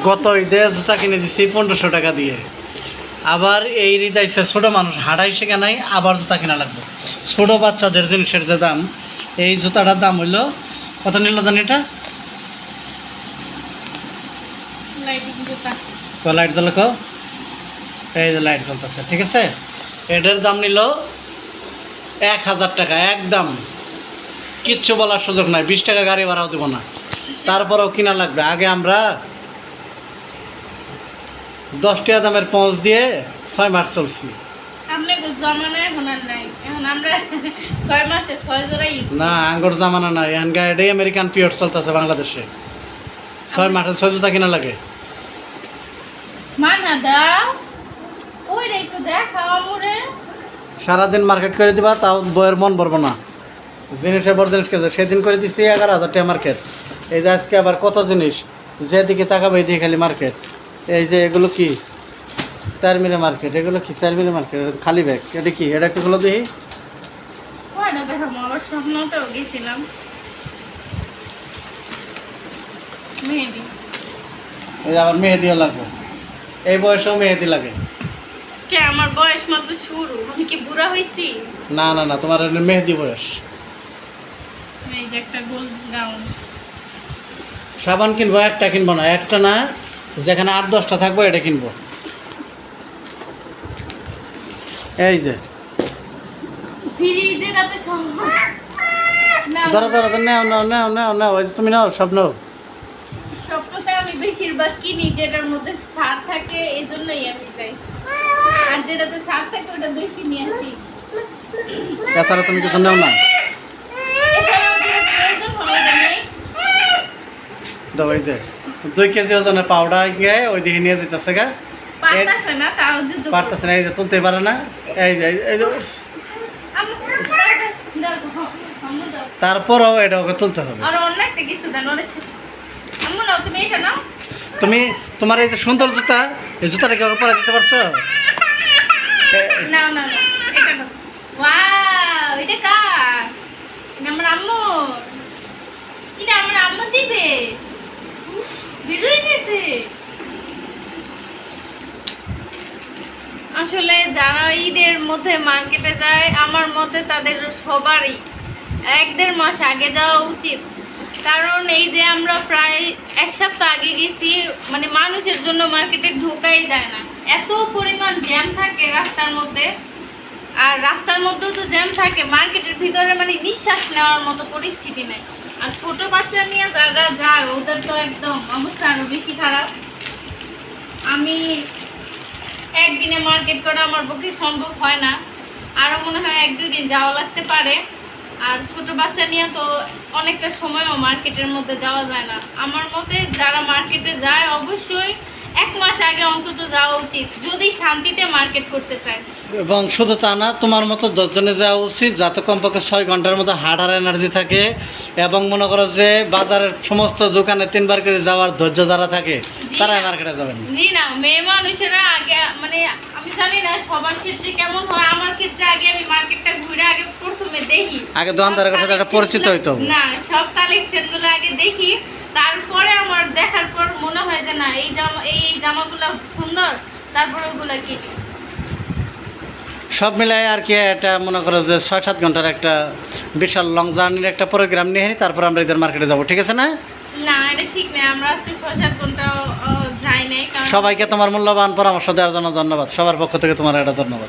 গত ঈদে জুতা কিনে দিছি 1500 টাকা দিয়ে, আবার এই ঈদ আইসে ছোটো মানুষ হাঁটাই শেখা নাই, আবার জুতা কিনা লাগবে। ছোটো বাচ্চাদের জিনিসের যে দাম, এই জুতাটার দাম হইলো কত নিল জানি এটা? লাইট জ্বলে কো, এই যে লাইট জ্বলতেছে, ঠিক আছে। এটার দাম নিল 1000 টাকা একদম, কিচ্ছু বলার সুযোগ নাই, 20 টাকা গাড়ি ভাড়াও দেবো না, তারপরেও কিনা লাগবে। আগে আমরা 10 টাকা দামের পৌঁছ দিয়ে 6 মাস চলছি। না আঙ্গর জামানা নাই, এখানকার এটাই আমেরিকান পিরিয়ড চলতেছে বাংলাদেশে। 6 মাসে 6 জুতা কিনা লাগে। সারাদিন মার্কেট করে দিবা, তাও বইয়ের মন ভরবো না। জিনিসের বড় জিনিস কেছে, সেদিন করে দিচ্ছি 11,000 টাকা মার্কেট। এই যে আজকে আবার কত জিনিস, যেদিকে তাকাবে এদিকে খালি মার্কেট। এই যে এগুলো কি 4 মিলে মার্কেট, এগুলো কি 4 মিলে মার্কেট, খালি ব্যাগ। এটা কি, এটা একটু গুলো দেখি। এই আবার মেহেদিও লাগবে, এই বয়সেও মেহেদি লাগে। আমার বয়স মাত্র শুরু, আমি কি বুড়া হয়েছি? না না না, তোমার মেহেদি বয়স। এই যে একটা গোল গাউন। সাবান কিনবো, একটা কিনবো না, একটা না, যেখানে 8-10টা থাকবো এটা কিনবো। এই যে ধরো ধরো, নাও নাও নাও নাও নাও, ওই যে তুমি নাও, সব নাও। সবটা আমি বেশিরভাগ কিনি যেটার মধ্যে ছাড় থাকে, এই জন্যই আমি যাই, আর যেটাতে ছাড় থাকে ওটা বেশি নিয়ে আসি। এছাড়া তুমি কিছু নাও না? দাও, এই যে 2 কেজি ওজনের পাউডার গিয়ে ওই দিকে নিয়ে যেতেছে গা, পারতাছে না, তাও যুদ্ধ পারতেছে না, এই যে তুলতে পারে না। এই যে এই যে তারপরও এটা ওকে তুলতে হবে। আর অন্য একটা কিছু দেন ওরে, আম্মু নাও তুমি এটা নাও। তুমি তোমার এই যে সুন্দর জুতা, এই জুতাটা কি ওকে পরে দিতে পারছো? নাও নাও নাও, এটা নাও। ওয়াও, এটা কার? এটা আমার আম্মু, এটা আমার আম্মু দিবে। বেরোয় গেছে। আসলে যারা ঈদের মধ্যে মার্কেটে যায়, আমার মতে তাদের সবারই 1-1.5 মাস আগে যাওয়া উচিত। কারণ এই যে আমরা প্রায় 1 সপ্তাহ আগে গেছি, মানে মানুষের জন্য মার্কেটে ঢোকাই যায় না, এত পরিমাণ জ্যাম থাকে রাস্তার মধ্যে। আর রাস্তার মধ্যেও তো জ্যাম থাকে, মার্কেটের ভিতরে মানে নিঃশ্বাস নেওয়ার মতো পরিস্থিতি নেই। আর ছোটো বাচ্চা নিয়ে যারা যায় ওদের তো একদম অবস্থা আরও বেশি খারাপ। আমি একদিনে মার্কেট করা আমার পক্ষে সম্ভব হয় না, আরও মনে হয় 1-2 দিন যাওয়া লাগতে পারে। আর ছোটো বাচ্চা নিয়ে তো অনেকটা সময়ও মার্কেটের মধ্যে যাওয়া যায় না। আমার মতে যারা মার্কেটে যায় অবশ্যই 1 মাস আগে অন্তত যাওয়া উচিত, যদি শান্তিতে মার্কেট করতে চায়। এবং শুধু তা না, তোমার মতো 10 জনে যাওয়া উচিত, যাতে কমপক্ষে 6 ঘন্টার মতো হাঁটার এনার্জি থাকে। এবং মনে করো যে বাজারের সমস্ত দোকানে 3 বার করে যাওয়ার ধৈর্য যারা থাকে তারাই মার্কেটে যাবেন। জি না, মেয়ে মানুষেরা আগে, মানে আমি জানি না সবার ক্ষেত্রে কেমন হয়, আমার ক্ষেত্রে আগে আমি মার্কেটটা ঘুরে আগে প্রথমে দেখি, আগে দোকানদারের কাছে একটা পরিচিত হইতো না, সব কালেকশনগুলো আগে দেখি, তারপরে আমার দেখার পর মনে হয় যে না এই জামাগুলো সুন্দর, তারপর ওগুলো কিনি। সব মিলাই আর কি, এটা মনে করো যে 6-7 ঘন্টার একটা বিশাল লং জার্নির একটা প্রোগ্রাম নিয়ে তারপর আমরা ঈদের মার্কেটে যাবো, ঠিক আছে না? না, এটা ঠিক না, আমরা আজকে 6-7 ঘন্টা যাই নাই। সবাইকে তোমার মূল্যবান পরামর্শ দেওয়ার জন্য ধন্যবাদ, সবার পক্ষ থেকে তোমার এটা ধন্যবাদ।